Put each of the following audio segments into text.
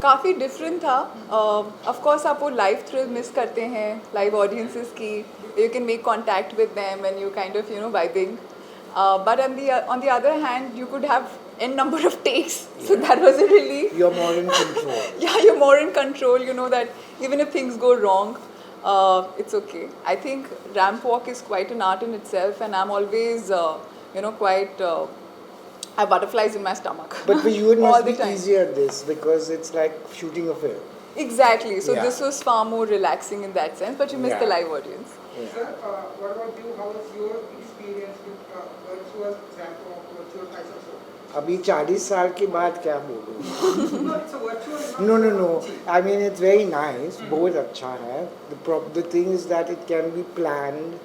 काफ़ी डिफरेंट था. Of course आप वो लाइव थ्रिल मिस करते हैं, लाइव ऑडियंसेस की. You can make contact with them and you kind of vibing. But on the other hand, you could have n number of takes, so that was a relief. You're more in control. Yeah, you're more in control. You know that even if things go wrong, it's okay. I think ramp walk is quite an art in itself, and I'm always, quite. I have butterflies in my stomach. But for you, it all must the be time. easier this because it's like shooting a film. Exactly. So Yeah. this was far more relaxing in that sense, but you miss Yeah. the live audience. Sir, what about you? How was your experience with virtual ramp walk, virtual fashion show? अभी 40 साल के बाद क्या बोलूँ? No, it's a virtual. No. I mean, it's very nice. बहुत अच्छा है. The thing is that it can be planned,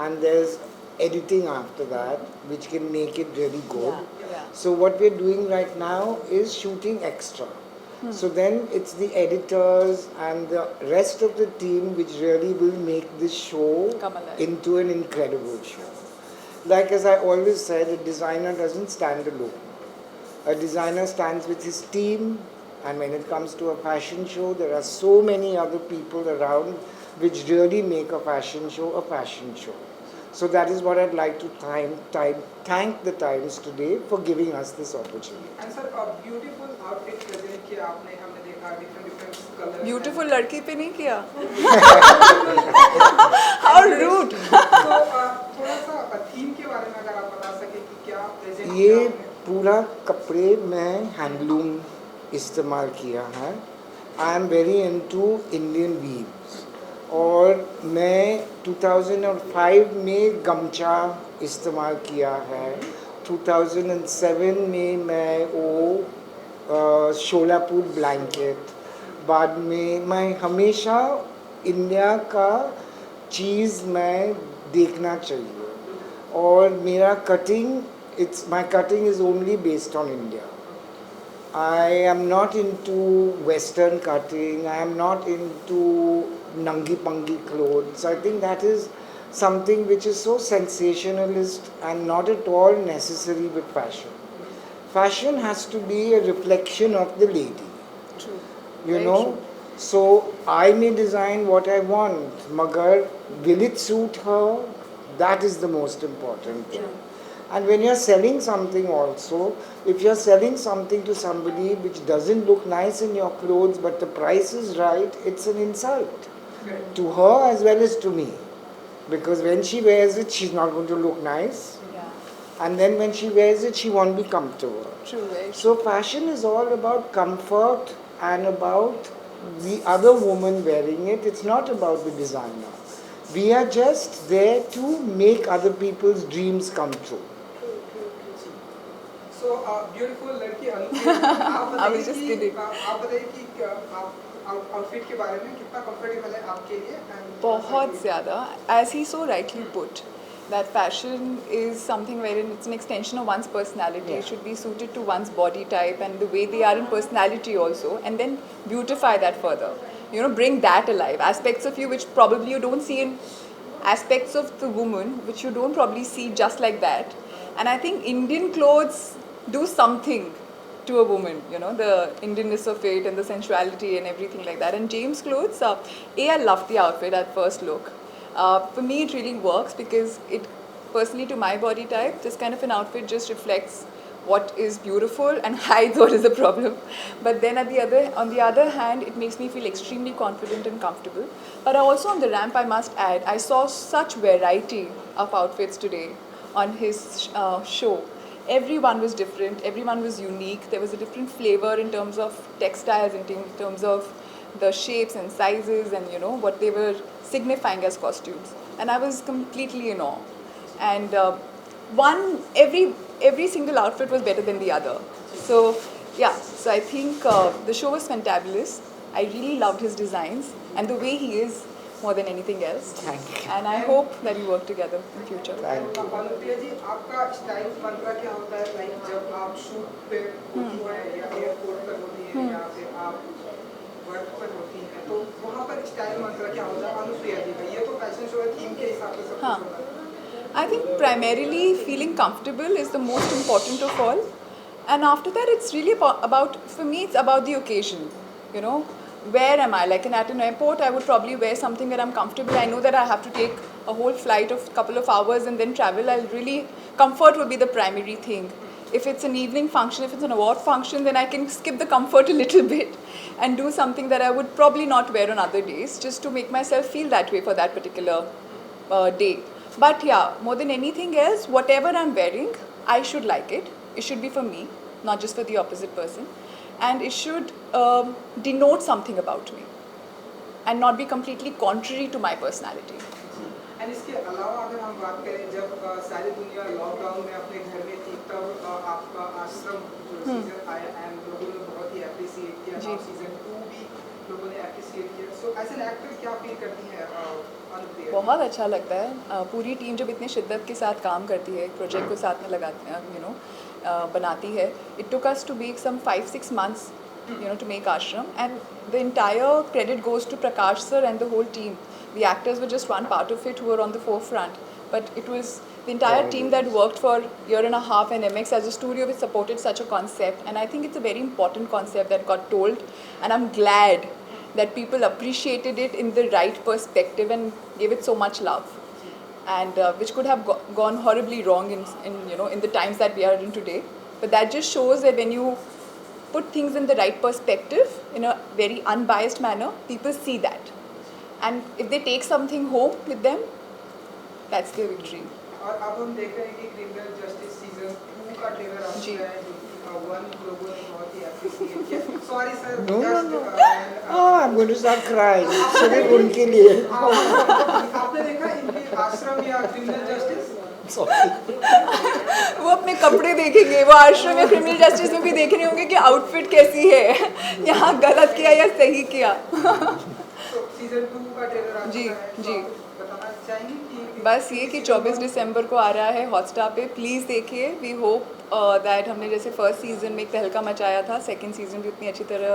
and there's editing after that, which can make it really good. Yeah. So what we're doing right now is shooting extra. So then it's the editors and the rest of the team which really will make this show Come alive. into an incredible show. Like as I always said, a designer doesn't stand alone. A designer stands with his team, and when it comes to a fashion show, there are so many other people around which really make a fashion show. So that is what I'd like to thank the Times today for giving us this opportunity. And sir, a beautiful outfit present किया आपने, हमने देखा different colors. Beautiful लड़की पे नहीं किया. How rude. So थोड़ा सा थीम के बारे में अगर आप बता सके कि क्या present ये किया आपने? पूरा कपड़े में हैंडलूम इस्तेमाल किया है. I am very into Indian weaves और मैं 2005 में गमछा इस्तेमाल किया है. 2007 में मैं वो शोलापुर ब्लैंकेट. बाद में मैं हमेशा इंडिया का चीज़ मैं देखना चाहिए और मेरा my cutting is only based on India. I am not into Western cutting. I am not into nangi-pangi clothes. I think that is something which is so sensationalist and not at all necessary with fashion. Fashion has to be a reflection of the lady. True. You Very know? true. So I may design what I want. Magar, will it suit her? That is the most important thing. And when you're selling something also, if you're selling something to somebody which doesn't look nice in your clothes but the price is right, it's an insult to her as well as to me. Because when she wears it, she's not going to look nice. Yeah. And then when she wears it, she won't be comfortable. True. Very true. So fashion is all about comfort and about the other woman wearing it. It's not about the designer. We are just there to make other people's dreams come true. So beautiful लड़की आप I was just kidding. आप बताइए कि आप outfit के बारे में कितना कंफर्टेबल है आपके लिए? And बहुत ज़्यादा. As he so rightly put, that fashion is something wherein it's an extension of one's personality. It should be suited to one's body type and the way they are in personality also, and then beautify that further. Bring that alive. Aspects of you which probably you don't see in aspects of the woman, which you don't probably see just like that. And I think Indian clothes do something to a woman, the Indianness of it and the sensuality and everything like that. And James' clothes, I loved the outfit at first look. For me, it really works because it, personally to my body type, this kind of an outfit just reflects what is beautiful and hides what is a problem. But then on the other hand, it makes me feel extremely confident and comfortable. But also on the ramp, I must add, I saw such variety of outfits today on his show. Everyone was different, everyone was unique. There was a different flavor in terms of textiles, in terms of the shapes and sizes and what they were signifying as costumes. And I was completely in awe. And every single outfit was better than the other. So yeah, so I think the show was fantabulous. I really loved his designs and the way he is more than anything else. Thank you. And I hope that we work together in future. Thank you. Anupriya जी, आपका style मंत्रा क्या होता है? Like जब आप shoot पे होती हैं या एयरपोर्ट पर होती हैं या फिर आप वर्क पर होती हैं, तो वहाँ पर स्टाइल मंत्रा क्या होता है अनुप्रिया जी का? ये तो फैशन शो है, थीम के हिसाब से सब कुछ होता है. I think primarily feeling comfortable is the most important of all. And after that, it's really about, for me, it's about the occasion. you know, where am I? Like at an airport, I would probably wear something where I'm comfortable. I know that I have to take a whole flight of a couple of hours and then travel. I'll really, comfort will be the primary thing. If it's an evening function, if it's an award function, then I can skip the comfort a little bit and do something that I would probably not wear on other days, just to make myself feel that way for that particular day. But yeah, more than anything else, whatever I'm wearing, I should like it. It should be for me, not just for the opposite person. And it should denote something about me and not be completely contrary to my personality. And इसके अलावा अगर हम बात करें जब सारी दुनिया lockdown में अपने घर में थी तब आपका आश्रम जो सीजन आया एंड लोगों ने बहुत ही अप्रिशिएट किया जी। सीजन 2 भी लोगों ने अप्रिशिएट किया सो एज एन एक्टर क्या फील करती है अनुप्रिया बहुत अच्छा लगता है। पूरी टीम जब इतनी शिद्दत के साथ काम करती है, एक प्रोजेक्ट को साथ में लगाती है, बनाती है. It took us to make some 5-6 months to make Ashram, and the entire credit goes to Prakash sir and the whole team. The actors were just one part of it who were on the forefront, but it was the entire team that worked for a year and a half, and MX as a studio which supported such a concept, and I think it's a very important concept that got told, and I'm glad that people appreciated it in the right perspective and gave it so much love, and which could have gone horribly wrong in the times that we are in today. But that just shows that when you put things in the right perspective in a very unbiased manner, people see that, and if they take something home with them, that's their victory. और अब हम देख रहे हैं कि criminal justice season 2 का trailer आ जी। चुका है जो कि वन लोगों ने बहुत ही अप्रिशिएट किया sorry sir No. I'm going to start crying. सिर्फ उनके लिए. आपने देखा इनकी आश्रम या क्रिमिनल जस्टिस वो अपने कपड़े देखेंगे, वो आश्रम या क्रिमिनल जस्टिस में भी देख रहे होंगे कि आउटफिट कैसी है, यहाँ गलत किया या सही किया. तो सीजन 2 का ट्रेलर आ जी, चुका है जी. तो बताना चाहेंगे कि बस ये कि 24 दिसंबर को आ रहा है हॉटस्टार पे, प्लीज़ देखिए. वी होप दैट हमने जैसे फर्स्ट सीज़न में एक तहलका मचाया था, सेकंड सीज़न भी उतनी अच्छी तरह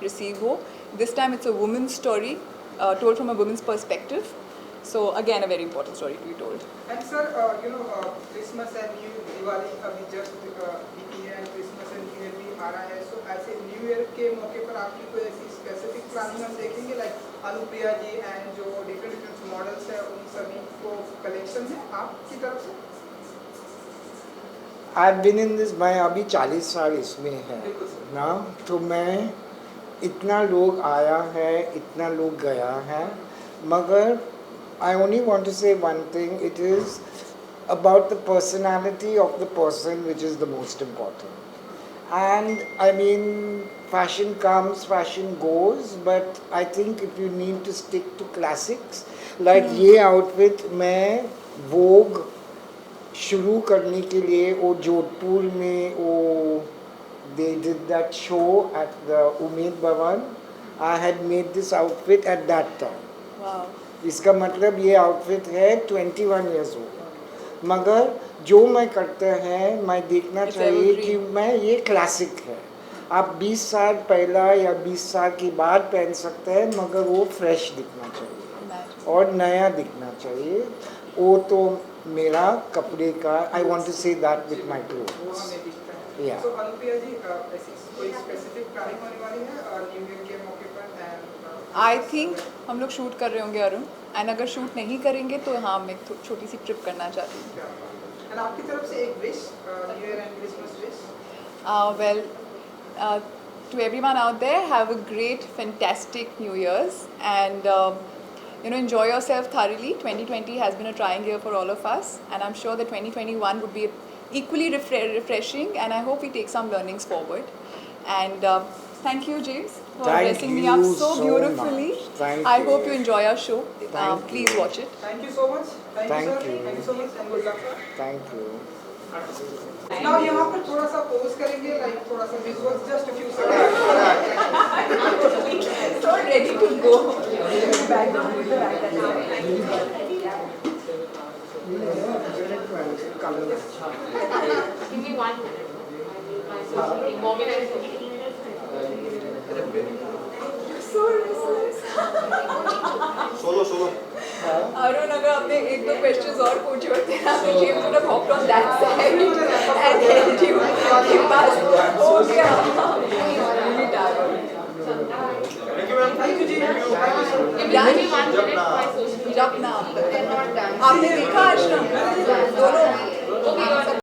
रिसीव हो. This time it's a women story told from a woman's perspective. So again, a very important story to be told. And sir Christmas and new Diwali अभी जस्ट बीती है and Christmas and new year भी आ रहा है सो ऐसे new year के मौके पर आपकी कोई ऐसी स्पेसिफिक प्लानिंग हम देखेंगे लाइक अनुप्रिया जी एंड जो डिफरेंट मॉडल्स है उन सभी को कलेक्शन है आपकी तरफ से I've been in this, मैं अभी 40 साल इसमें है बिल्कुल सर ना, तो मैं इतना लोग आया है, इतना लोग गया है, मगर I only want to say one thing. It is about the personality of the person which is the most important. And I mean, fashion comes, fashion goes, but I think if you need to stick to classics, like ये outfit मैं Vogue शुरू करने के लिए वो जोधपुर में वो they did that show at the Umeed Bhavan. I had made this outfit at that time. Wow. इसका मतलब ये आउटफिट है 21 years old, मगर जो मैं करते हैं मैं देखना It's चाहिए evergreen. कि मैं ये क्लासिक है. आप 20 साल पहला या 20 साल के बाद पहन सकते हैं, मगर वो फ्रेश दिखना चाहिए Imagine. और नया दिखना चाहिए. वो तो मेरा कपड़े का I want to say that with my वो क्लोथ्स. हमें दिखता है Yeah. सो अनुप्रिया जी ऐसी कोई स्पेसिफिक प्लानिंग होने वाली है न्यू ईयर के मौके पर एंड आई थिंक हम लोग शूट कर रहे होंगे अरुण, एंड अगर शूट नहीं करेंगे तो हाँ मैं एक छोटी सी ट्रिप करना चाहती हूँ. एंड आपकी तरफ से एक wish new year and Christmas wish Well, to everyone out there, have a great, fantastic New Year's, and enjoy yourself thoroughly. 2020 has been a trying year for all of us, and I'm sure that 2021 would be equally refreshing, and I hope we take some learnings forward. And thank you, James, for Thank dressing me up you so so beautifully. much. Thank I you. hope you enjoy our show. Thank Please you. watch it. Thank you so much Thank sir you. Thank you so much and good luck sir thank you. Now यहाँ पर थोड़ा सा pose करेंगे like थोड़ा सा visuals just a few seconds So ready to go. Background with the Give me 1 minute. Mobilize. Solo. Arun, अगर आपने एक दो questions और पूछे होते ना तो James would have hopped on that side and held you. He passed. हो गया. Really tired. Thank you ji thank you Give me 1 minute. My social media. जब ना आपने देखा आश्रम